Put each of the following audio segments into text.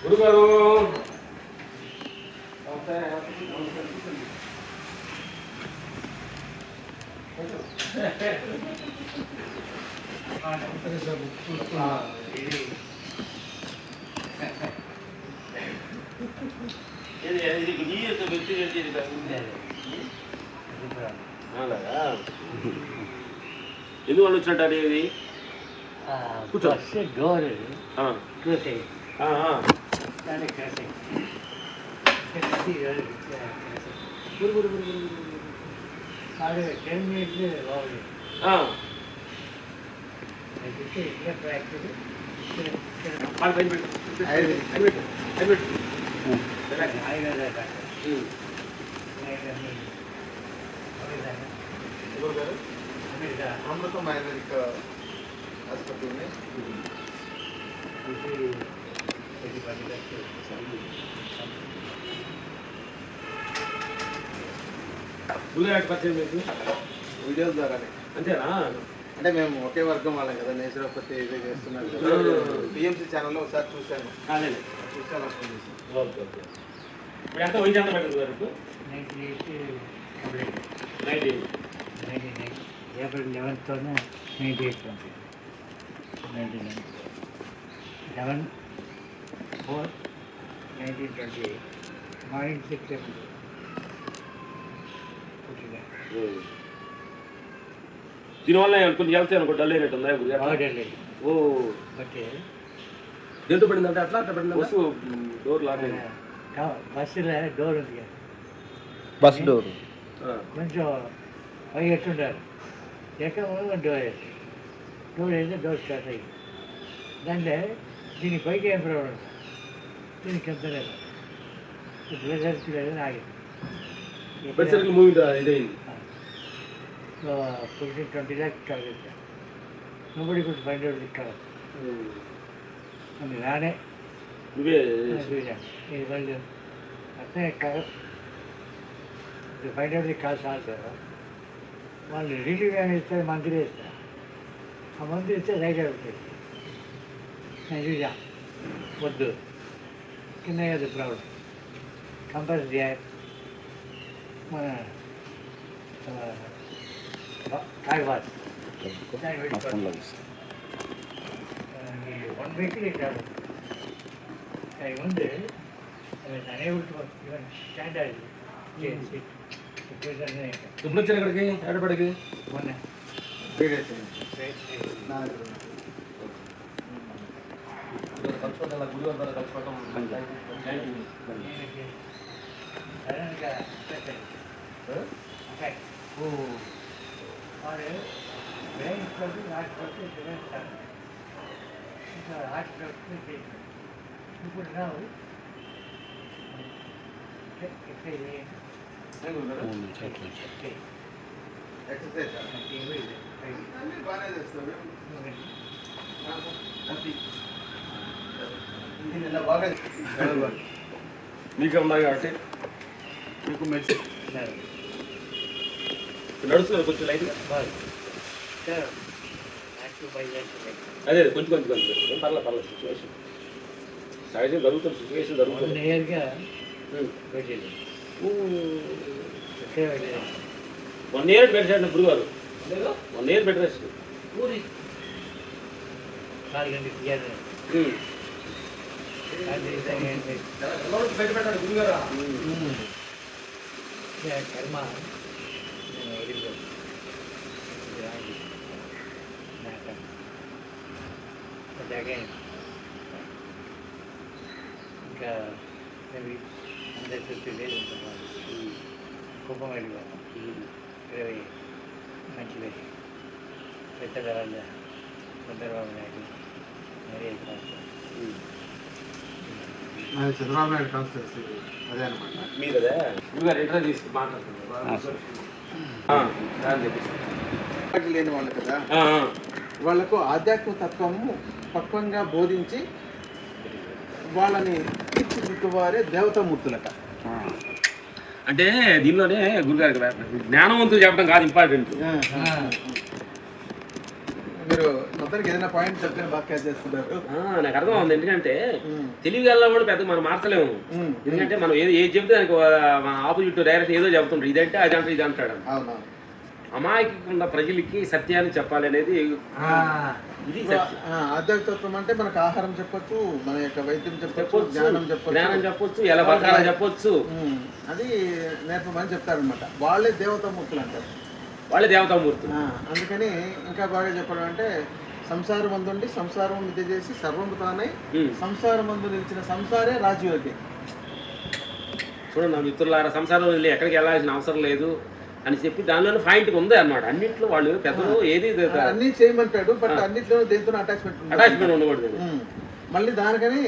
గురుగారు ఎందువల్ల వచ్చినట్టు ఇది డోర్ అమృతం ఆయుర్వేదిక హాస్పిటల్ గురుగారు పరిచయం మీకు వీడియోస్ ద్వారానే అంతేనా? అంటే మేము ఒకే వర్గం వాళ్ళం కదా, నేచురోపతి ఇదే చేస్తున్నారు కదా. పిఎంసీ ఛానల్లో ఒకసారి చూశాను. చూశాను అప్పుడు ఓకే ఓకే. ఇప్పుడు ఎంత వయసు ఎంత పట్టింది గారు? 98 ఏప్రిల్ 11th 98 11/4/1928 మార్నింగ్ 6 దీనివల్ల కొంచెం వెళ్తే అనుకో డల్ అయినట్టు ఉందా? ఓ దేంతో పడింది అంటే అట్లా అట్లా పడింది బస్సు డోర్ లాక్ అయింది. బస్సులో డోర్ ఉంది కదా, బస్ డోర్ కొంచెం పై ఎట్టుంటారు ఎక్కడ డోర్ వేసి డోర్ స్టార్ట్ అయ్యి దాంట్లో దీని పైకి ఏం ప్రాబ్లం దీనికి ఎంత లేదు బ్లడ్ సర్కిల్ అనేది ఆగింది. సర్కిల్ మూవీ ఇదైంది. So, put it 20 lakhs charges. Nobody could find out the car. And ran it. నువ్వే find out the cars also. వాళ్ళు రిలీవ్ అని ఇస్తారు, మంత్రి ఇస్తారు. ఆ మంత్రి ఇస్తే రైట్ అవుతుంది. నేను చూసా వద్దు కింద కదా ప్రాబ్లం కంపల్సరీ మన కాయవాస్ 1 week ఇచ్చారు. అది ముందు unable to even stand as ఎప్పుడు వచ్చారు ఇక్కడికి ఏడపడికి? మొన్న వాడు బ్రెయిన్ కొట్టి హార్ట్ కొట్టి డివైన్ సార్ ఇంకా హార్ట్ కొట్టి చేసి ఇప్పుడు రావు ఎక్సర్సైజ్ బాగానే చేస్తాడు. బాగా మీకే ఉన్నాయి కాబట్టి మీకు మెడిసిన్ నడుస్తున్నారు కొంచెం లైట్గా. అదే కొంచెం కొంచెం కొంచెం పర్లేదు పర్లేదు. సిచ్యువేషన్ సహజంగా జరుగుతుంది, సిచ్యువేషన్ జరుగుతుంది. 1 yearగా పెట్టేది 1 year పెట్టాడు గురుగారు. 1 year పెట్టేసి 4 గంటలకు తీయాలి. పెట్టాడు గురుగారు. కర్మ ఇంకా మేబీ 150 days ఉంటుంది. కుప్పం వెళ్ళిపోతాం 20 మంచిది పెద్ద వాళ్ళ చంద్రబాబు నాయుడు చంద్రబాబు నాయుడు కాన్స్టిట్యూన్సీ అదే అనమాట. మీరు అదే గురుగారు ఇంటర్వ్యూ తీసుకు మాట్లాడుతున్నారు లేని వాళ్ళు కదా, వాళ్లకు ఆధ్యాత్మిక తత్వము పక్వంగా బోధించి వాళ్ళని తీర్చిదిద్దువారే దేవతామూర్తులట. అంటే దీనిలోనే గురుగారు జ్ఞానవంతులు చెప్పడం కాదు ఇంపార్టెంట్. మీరు మీరు మొత్తానికి ఏదైనా పాయింట్ చెప్తే బాగా క్యాచ్ చేస్తున్నారు. నాకు అర్థం అవుతుంది. ఎందుకంటే తెలివి గల కూడా పెద్ద మనం మార్చలేము. ఎందుకంటే మనం ఏది చెప్తే దానికి ఆపోజిట్ డైరెక్ట్ ఏదో చెప్తుంటాడు. ఇదంటే అది అంటే ఇది అంటాడు. అవునవును. అమాయకుండా ప్రజలకి సత్యాన్ని చెప్పాలి అనేది ఇది ఆధ్యాత్మికత్వం అంటే మనకు ఆహారం చెప్పొచ్చు, మన యొక్క వైద్యం చెప్పొచ్చు, జ్ఞానం చెప్పొచ్చు, ఎలా బతకాలని చెప్పొచ్చు. అది నేర్పమని చెప్తారనమాట. వాళ్ళే దేవతామూర్తులు అంటారు. వాళ్ళే దేవతామూర్తులు. అందుకని ఇంకా బాగా చెప్పడం అంటే సంసారం అందుండి సంసారం విద్య చేసి సర్వము తానై సంసారం మందు నిలిచిన సంసారే రాజయోగి. చూడండి నా మిత్రులారా, సంసారం వదిలి ఎక్కడికి వెళ్ళాల్సిన అవసరం లేదు అని చెప్పి దానిలోనే పాయింట్ ఉంది అన్నమాట. అన్నింటిలో వాళ్ళు పెద్దలు ఏది అన్ని చేయమంటాడు, బట్ అన్నింటిలో దేంతో అటాచ్మెంట్ ఉండకూడదు. మళ్ళీ దానికని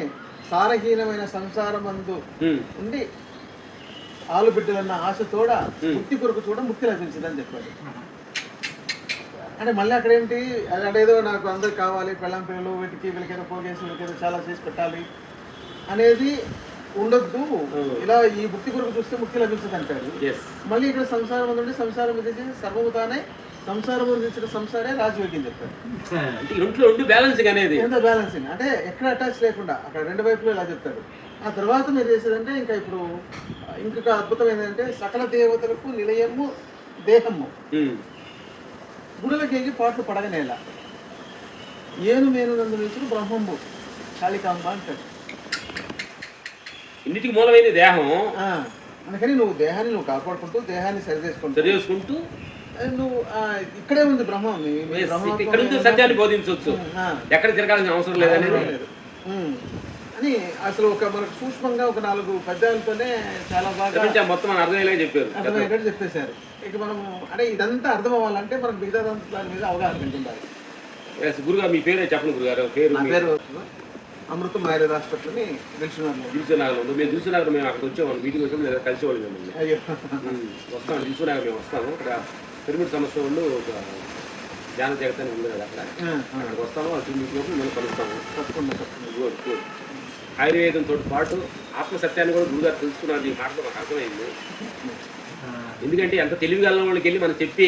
సారహీనమైన సంసారం అందు ఉండి ఆలు బిడ్డలన్న ఆశతోడ ముక్తి కొరకు చూడ ముక్తి లభించిందని చెప్పాడు. అంటే మళ్ళీ అక్కడేంటి అదేదో నాకు అందరు కావాలి, పెళ్ళం పిల్లలు, వీళ్ళకేదో పోగేసి వీళ్ళకేదో చాలా చేసి పెట్టాలి అనేది ఉండొద్దు. ఇలా ఈ ముక్తి కొరకు చూస్తే ముక్తి లభించదు అంటాడు. మళ్ళీ ఇక్కడ సంసారం ఉందంటే సంసారం విధించి సర్వము తానే సంసారం విధించిన సంసారే రాజయోగ్యం చెప్తాడు. బ్యాలెన్సింగ్ అనేది ఎంత బ్యాలెన్సింగ్ అంటే ఎక్కడ అటాచ్ లేకుండా అక్కడ రెండు వైపులు ఇలా చెప్తాడు. ఆ తర్వాత మీరు చేసేదంటే ఇంకా ఇప్పుడు ఇంకొక అద్భుతం ఏంటంటే సకల దేవతలకు నిలయము దేహము గుడులకేగి పాటలు పడగనేలా ఏను మేను నందు నిలిచిన బ్రహ్మంబు కాళికాంబ అంటాడు. ఇన్నిటికి మూలమైన దేహం. అందుకని నువ్వు దేహాన్ని నువ్వు కాపాడుకుంటూ దేహాన్ని సరిచేసుకుంటూ నువ్వు ఇక్కడే ఉంది బ్రహ్మం. ఇక్కడ నుంచి సత్యాన్ని బోధించవచ్చు, ఎక్కడ తిరగాల్సిన అవసరం లేదని అని అసలు ఒక మనకు సూక్ష్మంగా ఒక 4 పద్యాలతోనే చాలా బాగా మొత్తం అర్థమయ్యేలా చెప్పారు, అర్థమయ్యేటట్టు చెప్పేశారు. ఇక మనము అంటే ఇదంతా అర్థం అవ్వాలంటే మనకు మిగతా దాని మీద అవగాహన ఉండాలి. గురుగారు మీ పేరే చెప్పండి గురుగారు. పేరు అమృతం మైరేజ్ హాస్పిటల్ని దిల్సునగర్లో. మేము దిల్సునగర్ మేము అక్కడ వచ్చాము, మీటింగ్ వచ్చాము, లేదా కలిసేవాళ్ళు మేము వస్తాము. దిల్సునగర్ మేము వస్తాము. అక్కడ పిరమిడ్ సంస్థ వాళ్ళు ఒక ధ్యాన జగతని ఉంది కదా, అక్కడికి వస్తాము. అది మీటింగ్ మేము కలుస్తాము. తప్పకుండా ఆయుర్వేదంతో పాటు ఆత్మసత్యాన్ని కూడా గురుగారు తెలుసుకున్నారు. ఈ మాటలో మాకు అర్థమైంది. ఎందుకంటే ఎంత తెలివిగల వాళ్ళకి వెళ్ళి మనం చెప్పి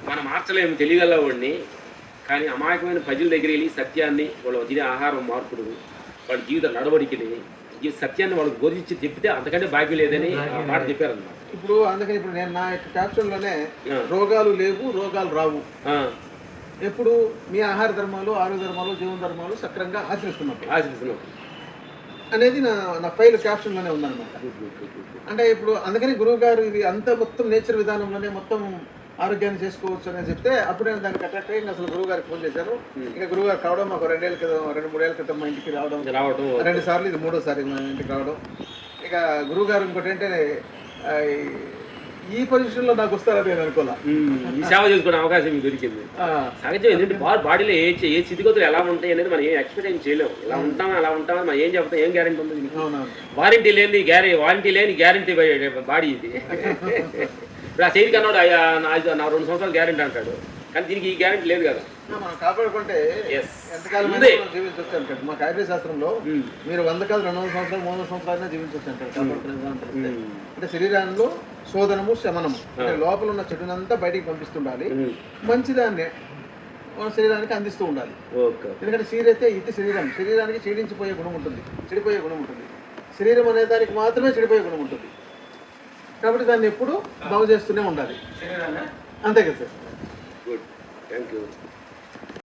మనం మార్చలేము తెలివిగల వాడిని. కానీ అమాయకమైన ప్రజల దగ్గర వెళ్ళి సత్యాన్ని, వాళ్ళు తినే ఆహారం మార్పుడు, వాళ్ళ జీవిత నడవడికని, ఈ సత్యాన్ని వాళ్ళకి బోధించి చెప్పితే అంతకంటే భాగ్యం లేదని ఆ మాట చెప్పారన్నమాట. ఇప్పుడు అందుకని ఇప్పుడు నేను నా యొక్క క్యాప్షన్లోనే రోగాలు లేవు, రోగాలు రావు. ఎప్పుడు మీ ఆహార ధర్మాలు, ఆరోగ్య ధర్మాలు, జీవన ధర్మాలు సక్రంగా ఆచరిస్తున్నాం అనేది నా ఫైల్ క్యాప్షన్లోనే ఉందన్నమాట. అంటే ఇప్పుడు అందుకని గురువు గారు ఇది అంత మొత్తం నేచర్ విధానంలోనే మొత్తం ఆరోగ్యాన్ని చేసుకోవచ్చు అని చెప్తే అప్పుడు నేను దానికి అట్రాక్ట్ అయ్యి అసలు గురువు గారికి ఫోన్ చేశాను. ఇంకా గురువు గారు కావడం మాకు 2-3 ఏళ్ళ క్రితం మా ఇంటికి రావడం 2 సార్లు, ఇది 3వ సారి మా ఇంటికి రావడం. ఇక గురువు గారు ఇంకోటి ఏంటంటే ఈ పొజిషన్లో నాకు వస్తారని నేను అనుకోలే. సేవ చేసుకునే అవకాశం దొరికింది. సహజం ఏంటంటే బాడీలో ఏ స్థితిగతులు ఎలా ఉంటాయి అనేది మనం ఏం ఎక్స్పెక్ట్ చేయలేము. ఇలా ఉంటామా అలా ఉంటామా మనం ఏం చెప్తాం, ఏం గ్యారెంటీ ఉంది? వారంటీ లేని గ్యారెంటీ బాడీ ఇది. ఇప్పుడు ఆ శైలికి అన్నాడు నా 2 సంవత్సరాలు గ్యారెంటీ అంటాడు, కానీ దీనికి ఈ గ్యారెంటీ లేదు కదా. మనం కాపాడుకుంటే ఎంతకాలం జీవించవచ్చు అంటాడు. మా ఆయుర్వేద శాస్త్రంలో మీరు 100 కాదు 200 సంవత్సరాలు 300 సంవత్సరాలు జీవించవచ్చు అంటాడు. కాపాడుకునే అంటే శరీరంలో శోధనము శమనము అంటే లోపల ఉన్న చెడునంతా బయటికి పంపిస్తుండాలి, మంచిదాన్ని మన శరీరానికి అందిస్తూ ఉండాలి. ఎందుకంటే శరీరైతే ఇది శరీరానికి చెడిపోయే గుణం ఉంటుంది. శరీరం అనే దానికి మాత్రమే చెడిపోయే గుణం ఉంటుంది. కాబట్టి దాన్ని ఎప్పుడు బాగు చేస్తూనే ఉండాలి. అంతే కదా సార్. Good, thank you.